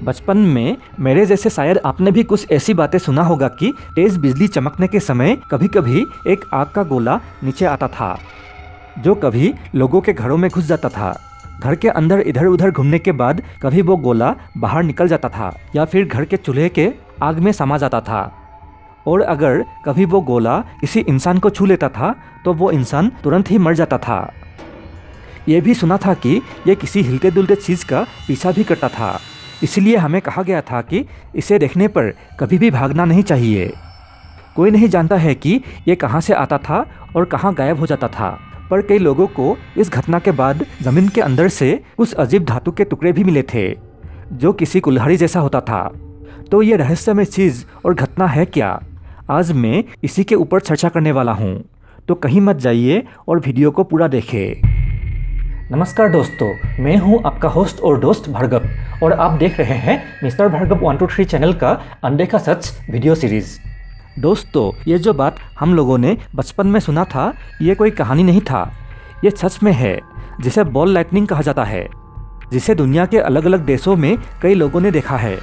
बचपन में मेरे जैसे शायद आपने भी कुछ ऐसी बातें सुना होगा कि तेज बिजली चमकने के समय कभी कभी एक आग का गोला नीचे आता था, जो कभी लोगों के घरों में घुस जाता था। घर के अंदर इधर उधर घूमने के बाद कभी वो गोला बाहर निकल जाता था या फिर घर के चूल्हे के आग में समा जाता था। और अगर कभी वो गोला किसी इंसान को छू लेता था तो वो इंसान तुरंत ही मर जाता था। ये भी सुना था कि ये किसी हिलते डुलते चीज़ का पीछा भी करता था, इसलिए हमें कहा गया था कि इसे देखने पर कभी भी भागना नहीं चाहिए। कोई नहीं जानता है कि ये कहाँ से आता था और कहाँ गायब हो जाता था, पर कई लोगों को इस घटना के बाद ज़मीन के अंदर से कुछ अजीब धातु के टुकड़े भी मिले थे, जो किसी कुल्हाड़ी जैसा होता था। तो ये रहस्यमय चीज़ और घटना है क्या? आज मैं इसी के ऊपर चर्चा करने वाला हूँ, तो कहीं मत जाइए और वीडियो को पूरा देखें। नमस्कार दोस्तों, मैं हूं आपका होस्ट और दोस्त भार्गव और आप देख रहे हैं मिस्टर भार्गव 123 चैनल का अनदेखा सच वीडियो सीरीज। दोस्तों, ये जो बात हम लोगों ने बचपन में सुना था, ये कोई कहानी नहीं था, ये सच में है, जिसे बॉल लाइटनिंग कहा जाता है, जिसे दुनिया के अलग अलग देशों में कई लोगों ने देखा है।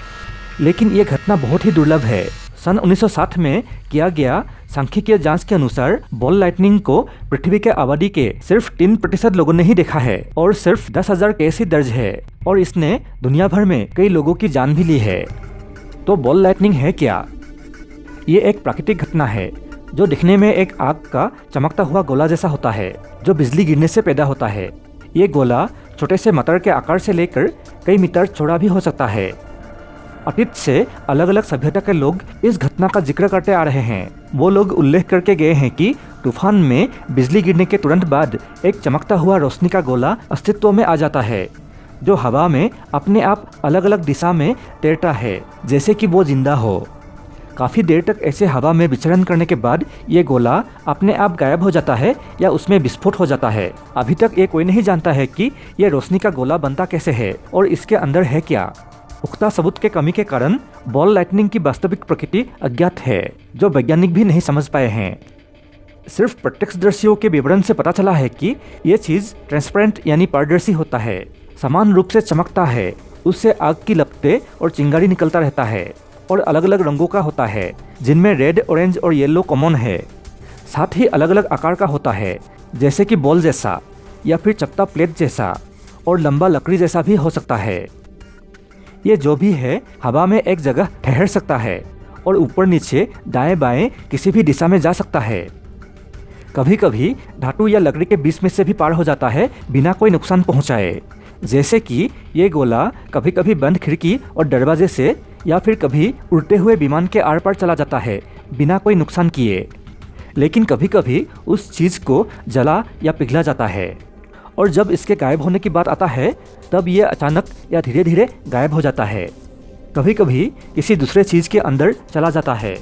लेकिन ये घटना बहुत ही दुर्लभ है। सन 1960 में किया गया सांख्यिकीय जांच के अनुसार बॉल लाइटनिंग को पृथ्वी के आबादी के सिर्फ 3% लोगों ने ही देखा है और सिर्फ 10,000 केस ही दर्ज है, और इसने दुनिया भर में कई लोगों की जान भी ली है। तो बॉल लाइटनिंग है क्या? ये एक प्राकृतिक घटना है जो दिखने में एक आग का चमकता हुआ गोला जैसा होता है, जो बिजली गिरने से पैदा होता है। ये गोला छोटे से मटर के आकार से लेकर कई मीटर चौड़ा भी हो सकता है। अतीत से अलग अलग सभ्यता के लोग इस घटना का जिक्र करते आ रहे हैं। वो लोग उल्लेख करके गए हैं कि तूफान में बिजली गिरने के तुरंत बाद एक चमकता हुआ रोशनी का गोला अस्तित्व में आ जाता है, जो हवा में अपने आप अलग अलग दिशा में तैरता है, जैसे कि वो जिंदा हो। काफ़ी देर तक ऐसे हवा में विचरण करने के बाद ये गोला अपने आप गायब हो जाता है या उसमें विस्फोट हो जाता है। अभी तक ये कोई नहीं जानता है कि ये रोशनी का गोला बनता कैसे है और इसके अंदर है क्या। पुख्ता सबूत के कमी के कारण बॉल लाइटनिंग की वास्तविक प्रकृति अज्ञात है, जो वैज्ञानिक भी नहीं समझ पाए हैं। सिर्फ प्रत्यक्षदर्शियों के विवरण से पता चला है कि यह चीज़ ट्रांसपेरेंट यानी पारदर्शी होता है, समान रूप से चमकता है, उससे आग की लपटें और चिंगारी निकलता रहता है और अलग अलग रंगों का होता है, जिनमें रेड, ऑरेंज और येलो कॉमन है। साथ ही अलग अलग आकार का होता है, जैसे कि बॉल जैसा या फिर चपटा प्लेट जैसा और लंबा लकड़ी जैसा भी हो सकता है। ये जो भी है हवा में एक जगह ठहर सकता है और ऊपर नीचे दाएं बाएं किसी भी दिशा में जा सकता है। कभी कभी धातु या लकड़ी के बीच में से भी पार हो जाता है बिना कोई नुकसान पहुंचाए, जैसे कि ये गोला कभी कभी बंद खिड़की और दरवाजे से या फिर कभी उड़ते हुए विमान के आर पार चला जाता है बिना कोई नुकसान किए। लेकिन कभी कभी उस चीज़ को जला या पिघला जाता है, और जब इसके गायब होने की बात आता है तब ये अचानक या धीरे धीरे गायब हो जाता है। कभी कभी किसी दूसरे चीज़ के अंदर चला जाता है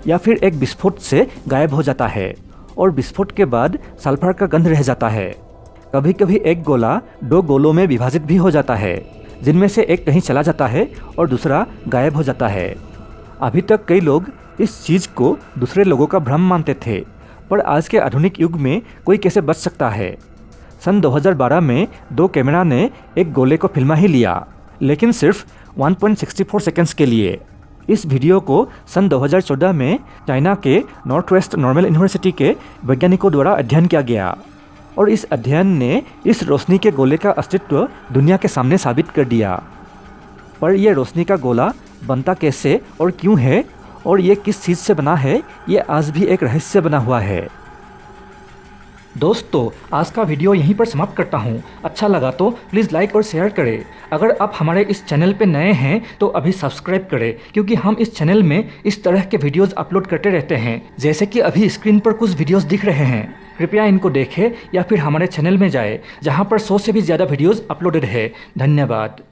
या फिर एक विस्फोट से गायब हो जाता है और विस्फोट के बाद सल्फर का गंध रह जाता है। कभी कभी एक गोला 2 गोलों में विभाजित भी हो जाता है, जिनमें से एक कहीं चला जाता है और दूसरा गायब हो जाता है। अभी तक कई लोग इस चीज़ को दूसरे लोगों का भ्रम मानते थे, पर आज के आधुनिक युग में कोई कैसे बच सकता है। सन 2012 में 2 कैमरा ने एक गोले को फिल्मा ही लिया, लेकिन सिर्फ 1.64 सेकंड्स के लिए। इस वीडियो को सन 2014 में चाइना के नॉर्थ वेस्ट नॉर्मल यूनिवर्सिटी के वैज्ञानिकों द्वारा अध्ययन किया गया, और इस अध्ययन ने इस रोशनी के गोले का अस्तित्व दुनिया के सामने साबित कर दिया। पर यह रोशनी का गोला बनता कैसे और क्यों है, और ये किस चीज़ से बना है, ये आज भी एक रहस्य बना हुआ है। दोस्तों, आज का वीडियो यहीं पर समाप्त करता हूँ। अच्छा लगा तो प्लीज़ लाइक और शेयर करें। अगर आप हमारे इस चैनल पे नए हैं तो अभी सब्सक्राइब करें, क्योंकि हम इस चैनल में इस तरह के वीडियोस अपलोड करते रहते हैं, जैसे कि अभी स्क्रीन पर कुछ वीडियोस दिख रहे हैं। कृपया इनको देखें या फिर हमारे चैनल में जाएं, जहाँ पर 100 से भी ज़्यादा वीडियोज़ अपलोडेड है। धन्यवाद।